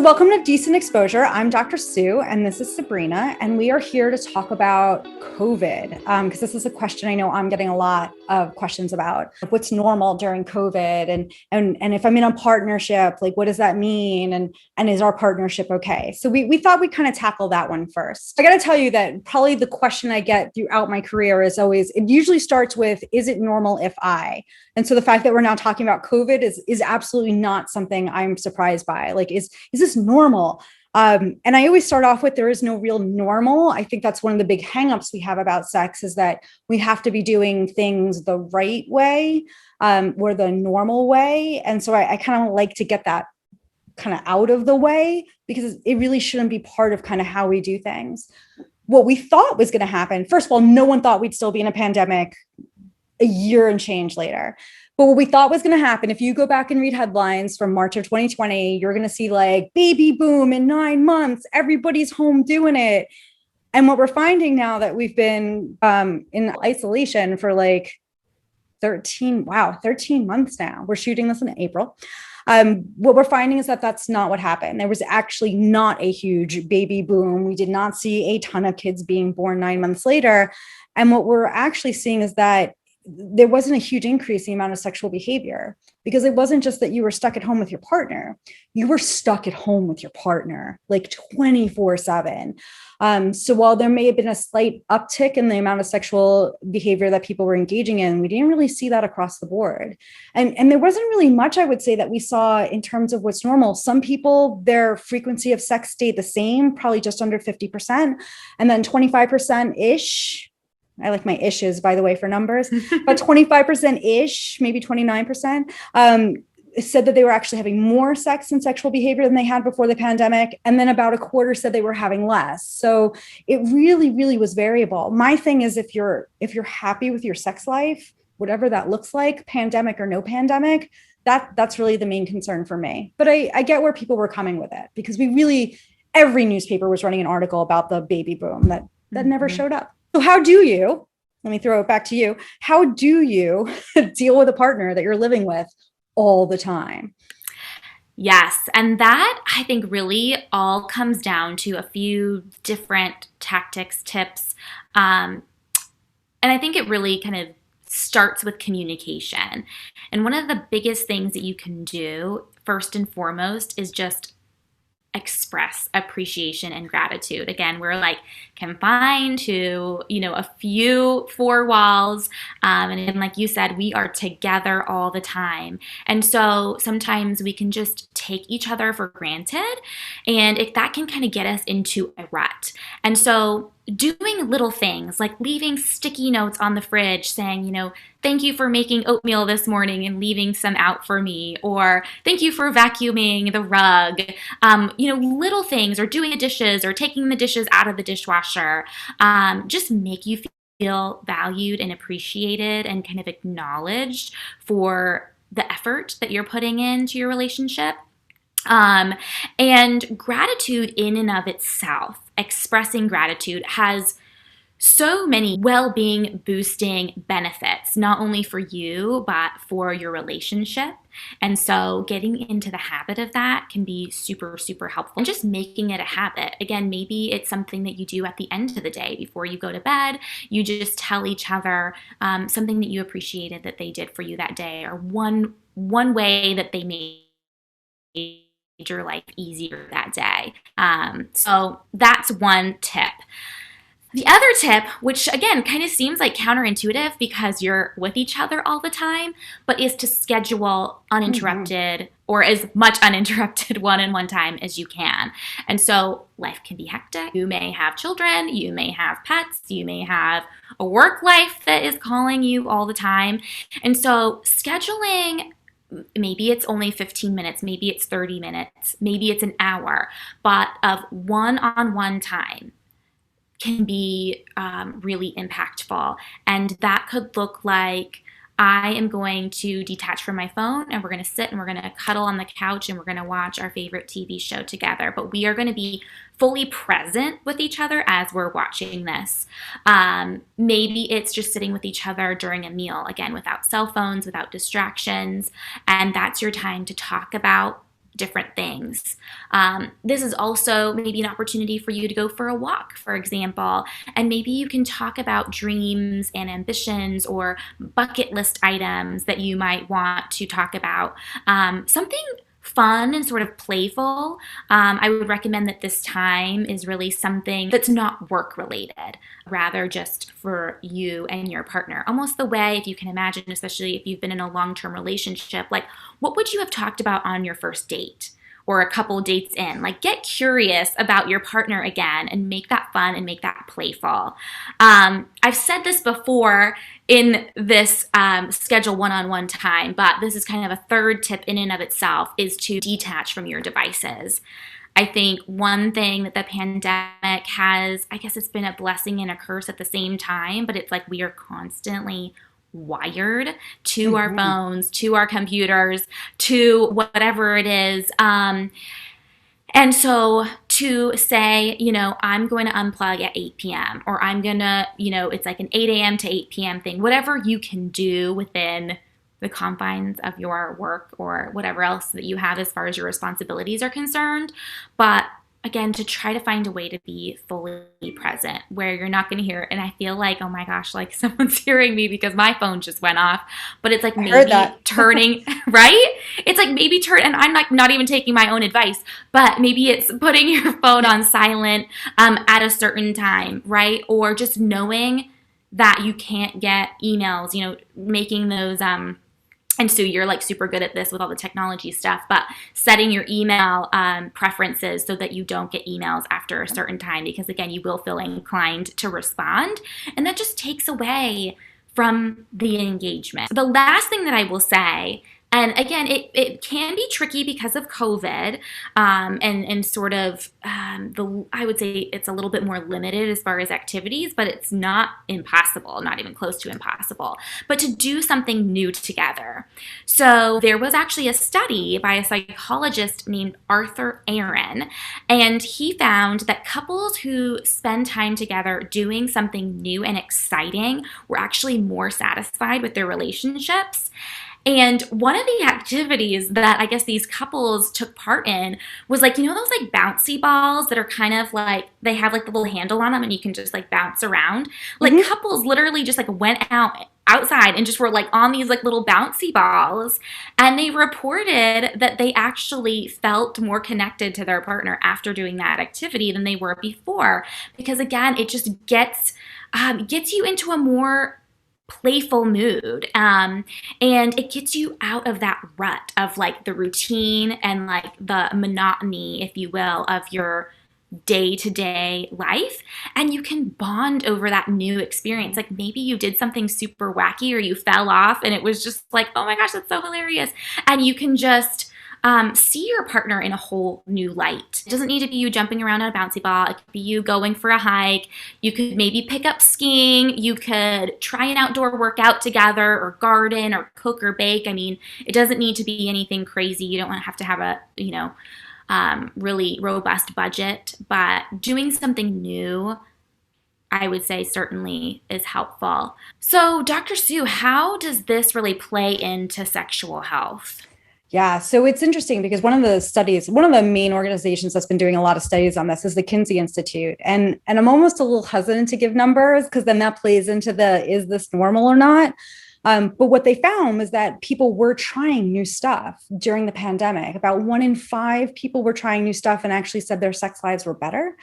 Welcome to Decent Exposure. I'm Dr. Sue, and this is Sabrina, and we are here to talk about COVID, because this is a question I know I'm getting a lot of questions about. What's normal during COVID, and if I'm in a partnership, like what does that mean, and is our partnership okay? So we thought we'd kind of tackle that one first. I got to tell you that probably the question I get throughout my career is always, it usually starts with, is it normal if I? And so the fact that we're now talking about COVID is absolutely not something I'm surprised by. Like, is this normal? And I always start off with, there is no real normal. I think that's one of the big hangups we have about sex, is that we have to be doing things the right way, or the normal way. And so I kind of like to get that kind of out of the way, because it really shouldn't be part of kind of how we do things. What we thought was going to happen, first of all, no one thought we'd still be in a pandemic a year and change later. But what we thought was going to happen, if you go back and read headlines from March of 2020, you're going to see like baby boom in 9 months, everybody's home doing it. And what we're finding now that we've been in isolation for like 13 months now. We're shooting this in April. What we're finding is that that's not what happened. There was actually not a huge baby boom. We did not see a ton of kids being born 9 months later. And what we're actually seeing is that there wasn't a huge increase in the amount of sexual behavior, because it wasn't just that you were stuck at home with your partner. You were stuck at home with your partner like 24/7. So while there may have been a slight uptick in the amount of sexual behavior that people were engaging in, we didn't really see that across the board. And there wasn't really much, I would say, that we saw in terms of what's normal. Some people, their frequency of sex stayed the same, probably just under 50%. And then 25%-ish, I like my ishes, by the way, for numbers, but 25%-ish, maybe 29%, said that they were actually having more sex and sexual behavior than they had before the pandemic. And then about a quarter said they were having less. So it really, really was variable. My thing is, if you're happy with your sex life, whatever that looks like, pandemic or no pandemic, that's really the main concern for me. But I get where people were coming with it, because every newspaper was running an article about the baby boom that never showed up. So let me throw it back to you. How do you deal with a partner that you're living with all the time? Yes, and that I think really all comes down to a few different tactics, tips, and I think it really kind of starts with communication. And one of the biggest things that you can do, first and foremost, is just express appreciation and gratitude. Again, we're like confined to, a few four walls. And like you said, we are together all the time. And so sometimes we can just take each other for granted, and that can kind of get us into a rut. And so doing little things like leaving sticky notes on the fridge saying, thank you for making oatmeal this morning and leaving some out for me, or thank you for vacuuming the rug, little things, or doing the dishes or taking the dishes out of the dishwasher, just make you feel valued and appreciated and kind of acknowledged for the effort that you're putting into your relationship. And gratitude in and of itself, expressing gratitude, has so many well-being boosting benefits, not only for you, but for your relationship. And so getting into the habit of that can be super, super helpful. And just making it a habit. Again, maybe it's something that you do at the end of the day before you go to bed. You just tell each other something that you appreciated that they did for you that day, or one way that they made your life easier that day. So that's one tip. The other tip, which again kind of seems like counterintuitive because you're with each other all the time, but is to schedule uninterrupted or as much uninterrupted one-on-one time as you can. And so life can be hectic. You may have children, you may have pets, you may have a work life that is calling you all the time. And so scheduling, maybe it's only 15 minutes, maybe it's 30 minutes, maybe it's an hour, but of one-on-one time can be really impactful. And that could look like, I am going to detach from my phone and we're going to sit and we're going to cuddle on the couch and we're going to watch our favorite TV show together. But we are going to be fully present with each other as we're watching this. Maybe it's just sitting with each other during a meal, again, without cell phones, without distractions. And that's your time to talk about different things. This is also maybe an opportunity for you to go for a walk, for example, and maybe you can talk about dreams and ambitions or bucket list items that you might want to talk about. Something fun and sort of playful. I would recommend that this time is really something that's not work related, rather just for you and your partner. Almost the way, if you can imagine, especially if you've been in a long-term relationship, like what would you have talked about on your first date? Or a couple dates in, like get curious about your partner again and make that fun and make that playful. I've said this before in this schedule one-on-one time, but this is kind of a third tip in and of itself, is to detach from your devices. I think one thing that the pandemic has, I guess it's been a blessing and a curse at the same time, but it's like we are constantly wired to our phones, to our computers, to whatever it is. And so to say, I'm going to unplug at 8 p.m. or I'm going to, it's like an 8 a.m. to 8 p.m. thing, whatever you can do within the confines of your work or whatever else that you have as far as your responsibilities are concerned. But again, to try to find a way to be fully present where you're not going to hear it. And I feel like, oh my gosh, like someone's hearing me because my phone just went off. But it's like maybe turning, right? It's like maybe and I'm like not even taking my own advice, but maybe it's putting your phone on silent at a certain time, right? Or just knowing that you can't get emails, making those and so you're like super good at this with all the technology stuff, but setting your email preferences so that you don't get emails after a certain time, because again, you will feel inclined to respond. And that just takes away from the engagement. The last thing that I will say, and again, it can be tricky because of COVID, and sort of I would say it's a little bit more limited as far as activities, but it's not impossible, not even close to impossible. But to do something new together. So there was actually a study by a psychologist named Arthur Aaron, and he found that couples who spend time together doing something new and exciting were actually more satisfied with their relationships. And one of the activities that I guess these couples took part in was like, those like bouncy balls that are kind of like, they have like the little handle on them and you can just like bounce around. Like couples literally just like went outside and just were like on these like little bouncy balls. And they reported that they actually felt more connected to their partner after doing that activity than they were before. Because again, it just gets you into a more playful mood, and it gets you out of that rut of like the routine and like the monotony, if you will, of your day-to-day life, and you can bond over that new experience. Like maybe you did something super wacky or you fell off and it was just like, oh my gosh, that's so hilarious, and you can just see your partner in a whole new light. It doesn't need to be you jumping around on a bouncy ball. It could be you going for a hike. You could maybe pick up skiing. You could try an outdoor workout together or garden or cook or bake. I mean, it doesn't need to be anything crazy. You don't have to have a, really robust budget, but doing something new, I would say certainly is helpful. So Dr. Sue, how does this really play into sexual health? Yeah, so it's interesting because one of the main organizations that's been doing a lot of studies on this is the Kinsey Institute. And I'm almost a little hesitant to give numbers because then that plays into is this normal or not? But what they found was that people were trying new stuff during the pandemic. About 1 in 5 people were trying new stuff and actually said their sex lives were better.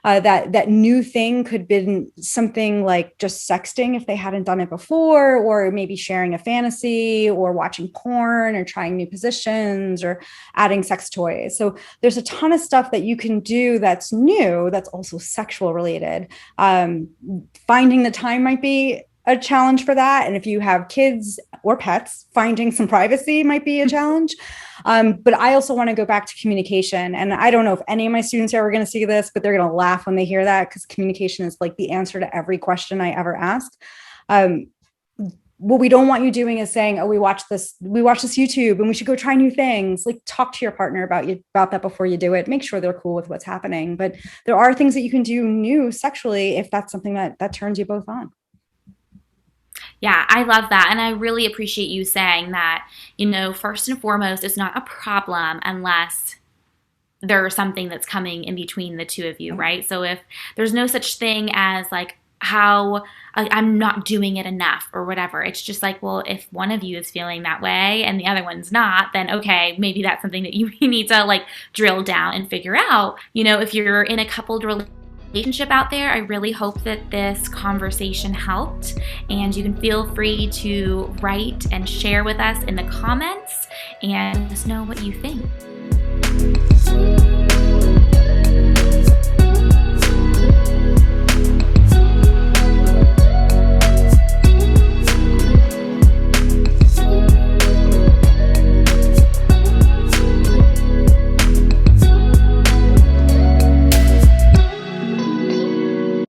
That new thing could have been something like just sexting if they hadn't done it before, or maybe sharing a fantasy or watching porn or trying new positions or adding sex toys. So there's a ton of stuff that you can do that's new, that's also sexual related. Finding the time might be a challenge for that. And if you have kids or pets, finding some privacy might be a challenge. But I also want to go back to communication. And I don't know if any of my students are going to see this, but they're going to laugh when they hear that, because communication is like the answer to every question I ever ask. What we don't want you doing is saying, oh, we watched this YouTube and we should go try new things. Like, talk to your partner about that before you do it. Make sure they're cool with what's happening. But there are things that you can do new sexually if that's something that turns you both on. Yeah, I love that. And I really appreciate you saying that, first and foremost, it's not a problem unless there's something that's coming in between the two of you, right? So if there's no such thing as like how I'm not doing it enough or whatever, it's just like, well, if one of you is feeling that way and the other one's not, then okay, maybe that's something that you need to like drill down and figure out. If you're in a coupled relationship out there, I really hope that this conversation helped, and you can feel free to write and share with us in the comments and let us know what you think.